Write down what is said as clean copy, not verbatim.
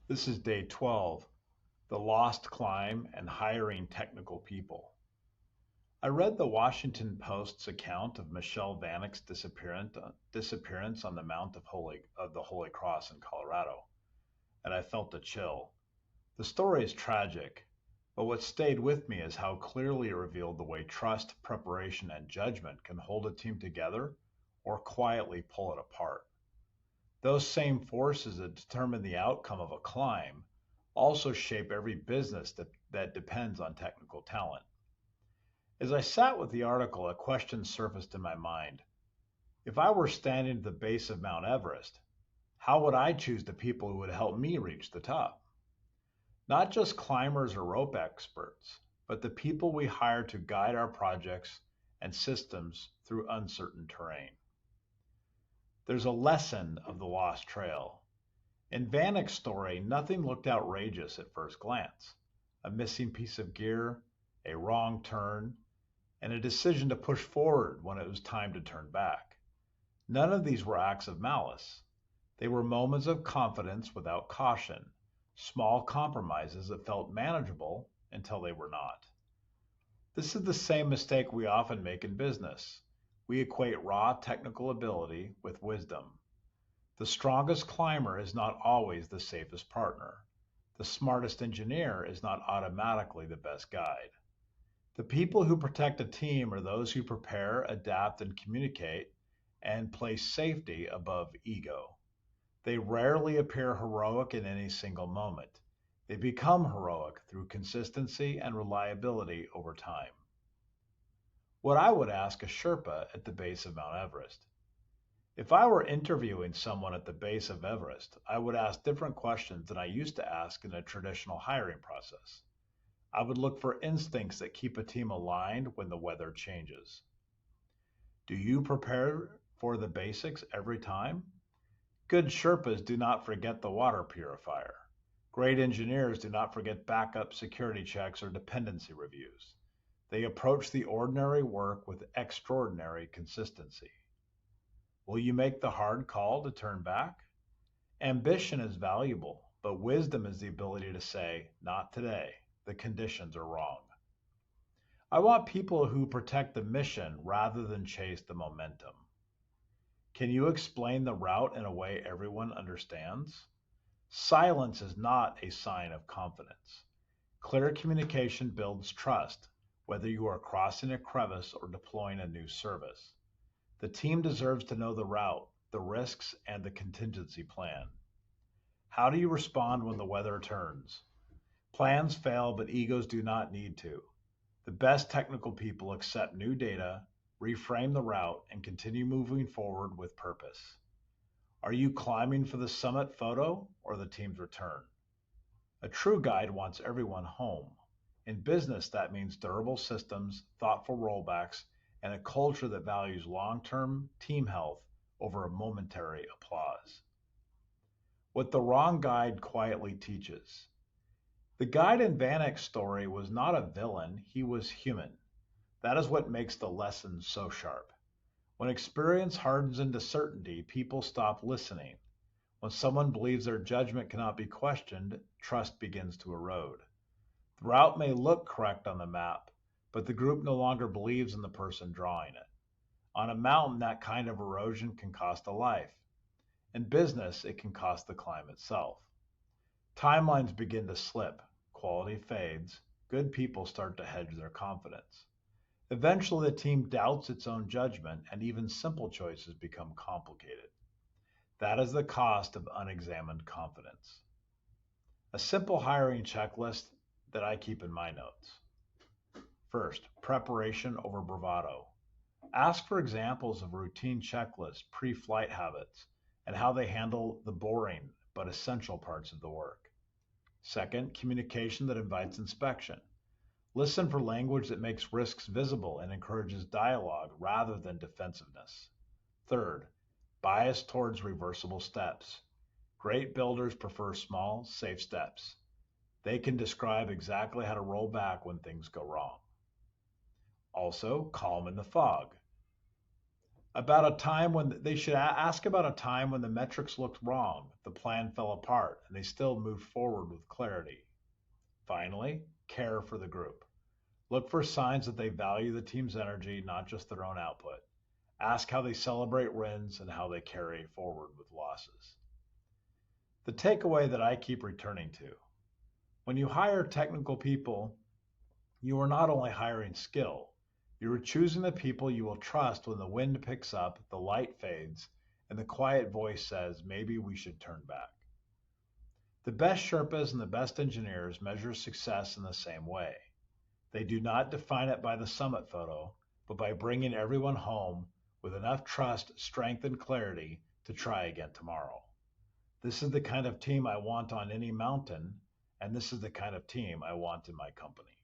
This is day 12, The Lost Climb and Hiring Technical People. I read the Washington Post's account of Michelle Vanek's disappearance on the Mount of the Holy Cross in Colorado, and I felt a chill. The story is tragic, but what stayed with me is how clearly it revealed the way trust, preparation, and judgment can hold a team together or quietly pull it apart. Those same forces that determine the outcome of a climb also shape every business that depends on technical talent. As I sat with the article, a question surfaced in my mind. If I were standing at the base of Mount Everest, how would I choose the people who would help me reach the top? Not just climbers or rope experts, but the people we hire to guide our projects and systems through uncertain terrain. There's a lesson of the lost trail. In Vanek's story, nothing looked outrageous at first glance. A missing piece of gear, a wrong turn, and a decision to push forward when it was time to turn back. None of these were acts of malice. They were moments of confidence without caution, small compromises that felt manageable until they were not. This is the same mistake we often make in business. We equate raw technical ability with wisdom. The strongest climber is not always the safest partner. The smartest engineer is not automatically the best guide. The people who protect a team are those who prepare, adapt, and communicate and place safety above ego. They rarely appear heroic in any single moment. They become heroic through consistency and reliability over time. What I would ask a Sherpa at the base of Mount Everest. If I were interviewing someone at the base of Everest, I would ask different questions than I used to ask in a traditional hiring process. I would look for instincts that keep a team aligned when the weather changes. Do you prepare for the basics every time? Good Sherpas do not forget the water purifier. Great engineers do not forget backup security checks or dependency reviews. They approach the ordinary work with extraordinary consistency. Will you make the hard call to turn back? Ambition is valuable, but wisdom is the ability to say, not today. The conditions are wrong. I want people who protect the mission rather than chase the momentum. Can you explain the route in a way everyone understands? Silence is not a sign of confidence. Clear communication builds trust, whether you are crossing a crevice or deploying a new service. The team deserves to know the route, the risks, and the contingency plan. How do you respond when the weather turns? Plans fail, but egos do not need to. The best technical people accept new data, reframe the route, and continue moving forward with purpose. Are you climbing for the summit photo or the team's return? A true guide wants everyone home. In business, that means durable systems, thoughtful rollbacks, and a culture that values long term team health over a momentary applause. What the wrong guide quietly teaches. The guide in Vanek's story was not a villain, he was human. That is what makes the lesson so sharp. When experience hardens into certainty, people stop listening. When someone believes their judgment cannot be questioned, trust begins to erode. The route may look correct on the map, but the group no longer believes in the person drawing it. On a mountain, that kind of erosion can cost a life. In business, it can cost the climb itself. Timelines begin to slip, quality fades, good people start to hedge their confidence. Eventually, the team doubts its own judgment, and even simple choices become complicated. That is the cost of unexamined confidence. A simple hiring checklist that I keep in my notes. First, preparation over bravado. Ask for examples of routine checklists, pre flight habits, and how they handle the boring but essential parts of the work. Second, communication that invites inspection. Listen for language that makes risks visible and encourages dialogue rather than defensiveness. Third, bias towards reversible steps. Great builders prefer small, safe steps. They can describe exactly how to roll back when things go wrong. Also, calm in the fog. About a time when they should ask about a time when the metrics looked wrong, the plan fell apart, and they still moved forward with clarity. Finally, care for the group. Look for signs that they value the team's energy, not just their own output. Ask how they celebrate wins and how they carry forward with losses. The takeaway that I keep returning to: when you hire technical people, you are not only hiring skill, you are choosing the people you will trust when the wind picks up, the light fades, and the quiet voice says, maybe we should turn back. The best Sherpas and the best engineers measure success in the same way. They do not define it by the summit photo, but by bringing everyone home with enough trust, strength, and clarity to try again tomorrow. This is the kind of team I want on any mountain, and this is the kind of team I want in my company.